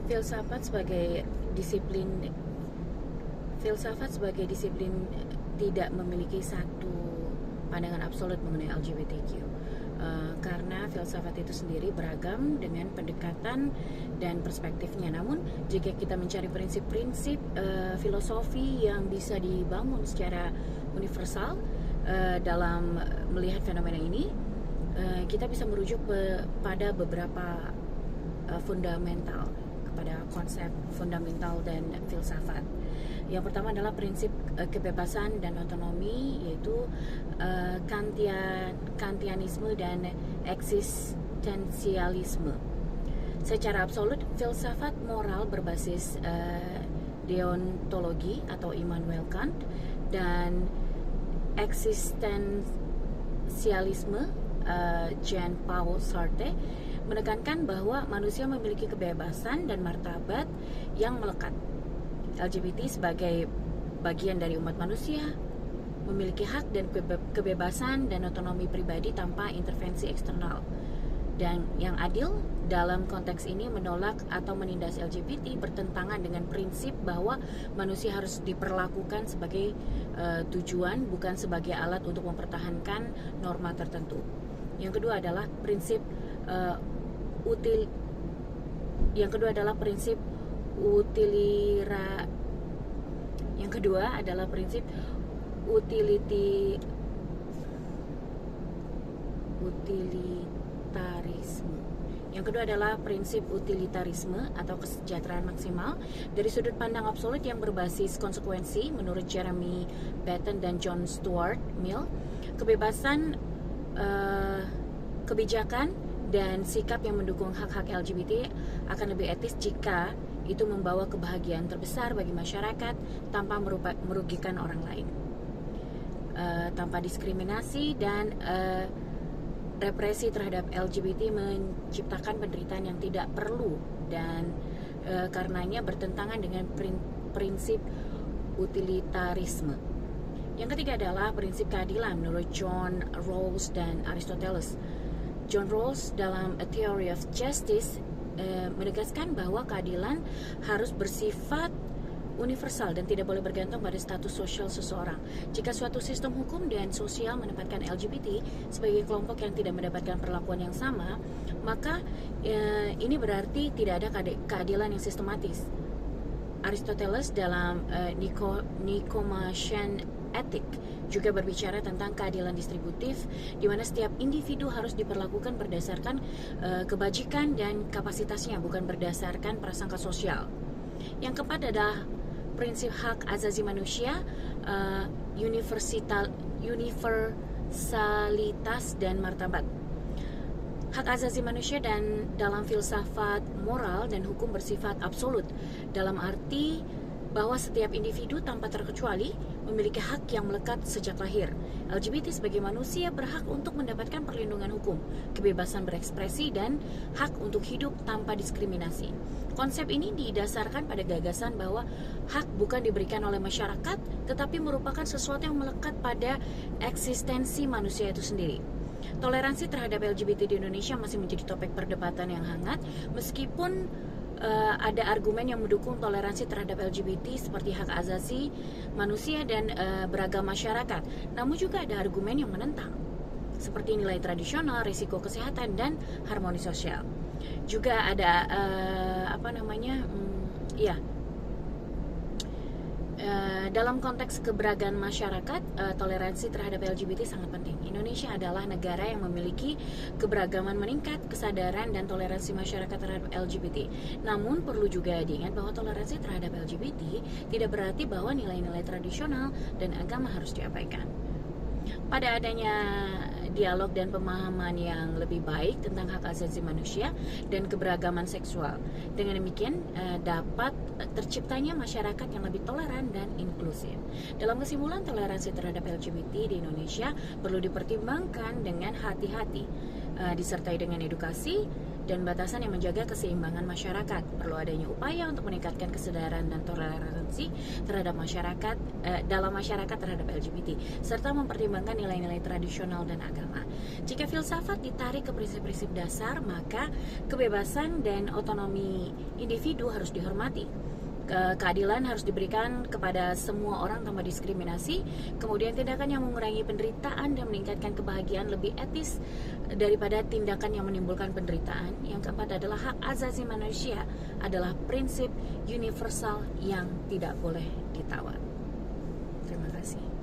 Filsafat sebagai disiplin filsafat sebagai disiplin tidak memiliki satu pandangan absolut mengenai LGBTQ. Karena filsafat itu sendiri beragam dengan pendekatan dan perspektifnya. Namun jika kita mencari prinsip-prinsip filosofi yang bisa dibangun secara universal dalam melihat fenomena ini, kita bisa merujuk pada beberapa fundamental, kepada konsep fundamental dan filsafat. Yang pertama adalah prinsip kebebasan dan otonomi, yaitu Kantianisme dan eksistensialisme. Secara absolut, filsafat moral berbasis deontologi atau Immanuel Kant dan eksistensialisme Jean-Paul Sartre menekankan bahwa manusia memiliki kebebasan dan martabat yang melekat. LGBT sebagai bagian dari umat manusia memiliki hak dan kebebasan dan otonomi pribadi tanpa intervensi eksternal. Dan yang adil dalam konteks ini menolak atau menindas LGBT bertentangan dengan prinsip bahwa manusia harus diperlakukan sebagai tujuan, bukan sebagai alat untuk mempertahankan norma tertentu. Yang kedua adalah prinsip utilitarisme atau kesejahteraan maksimal. Dari sudut pandang absolut yang berbasis konsekuensi, menurut Jeremy Bentham dan John Stuart Mill, kebebasan, kebijakan dan sikap yang mendukung hak-hak LGBT akan lebih etis jika itu membawa kebahagiaan terbesar bagi masyarakat tanpa merugikan orang lain, tanpa diskriminasi dan represi terhadap LGBT menciptakan penderitaan yang tidak perlu dan karenanya bertentangan dengan prinsip utilitarisme. Yang ketiga adalah prinsip keadilan menurut John Rawls dan Aristoteles. John Rawls dalam A Theory of Justice menegaskan bahwa keadilan harus bersifat universal dan tidak boleh bergantung pada status sosial seseorang. Jika suatu sistem hukum dan sosial menempatkan LGBT sebagai kelompok yang tidak mendapatkan perlakuan yang sama, maka ini berarti tidak ada keadilan yang sistematis. Aristoteles dalam Nicomachean Ethic juga berbicara tentang keadilan distributif, di mana setiap individu harus diperlakukan berdasarkan kebajikan dan kapasitasnya, bukan berdasarkan prasangka sosial. Yang keempat adalah prinsip hak asasi manusia, universalitas dan martabat. Hak asasi manusia dan dalam filsafat moral dan hukum bersifat absolut, dalam arti bahwa setiap individu tanpa terkecuali memiliki hak yang melekat sejak lahir. LGBT sebagai manusia berhak untuk mendapatkan perlindungan hukum, kebebasan berekspresi, dan hak untuk hidup tanpa diskriminasi. Konsep ini didasarkan pada gagasan bahwa hak bukan diberikan oleh masyarakat, tetapi merupakan sesuatu yang melekat pada eksistensi manusia itu sendiri. Toleransi terhadap LGBT di Indonesia masih menjadi topik perdebatan yang hangat, meskipun ada argumen yang mendukung toleransi terhadap LGBT seperti hak asasi manusia dan beragam masyarakat. Namun juga ada argumen yang menentang, seperti nilai tradisional, risiko kesehatan, dan harmoni sosial. Juga ada dalam konteks keberagaman masyarakat, toleransi terhadap LGBT sangat penting. Indonesia adalah negara yang memiliki keberagaman meningkat, kesadaran dan toleransi masyarakat terhadap LGBT. Namun perlu juga diingat bahwa toleransi terhadap LGBT tidak berarti bahwa nilai-nilai tradisional dan agama harus diabaikan. Pada adanya dialog dan pemahaman yang lebih baik tentang hak asasi manusia dan keberagaman seksual, dengan demikian dapat terciptanya masyarakat yang lebih toleran dan inklusif. Dalam kesimpulan, toleransi terhadap LGBT di Indonesia perlu dipertimbangkan dengan hati-hati, disertai dengan edukasi dan batasan yang menjaga keseimbangan masyarakat. Perlu adanya upaya untuk meningkatkan kesadaran dan toleransi terhadap masyarakat dalam masyarakat terhadap LGBT, serta mempertimbangkan nilai-nilai tradisional dan agama. Jika filsafat ditarik ke prinsip-prinsip dasar, maka kebebasan dan otonomi individu harus dihormati. Keadilan harus diberikan kepada semua orang tanpa diskriminasi. Kemudian tindakan yang mengurangi penderitaan dan meningkatkan kebahagiaan lebih etis daripada tindakan yang menimbulkan penderitaan. Yang keempat adalah hak asasi manusia adalah prinsip universal yang tidak boleh ditawar. Terima kasih.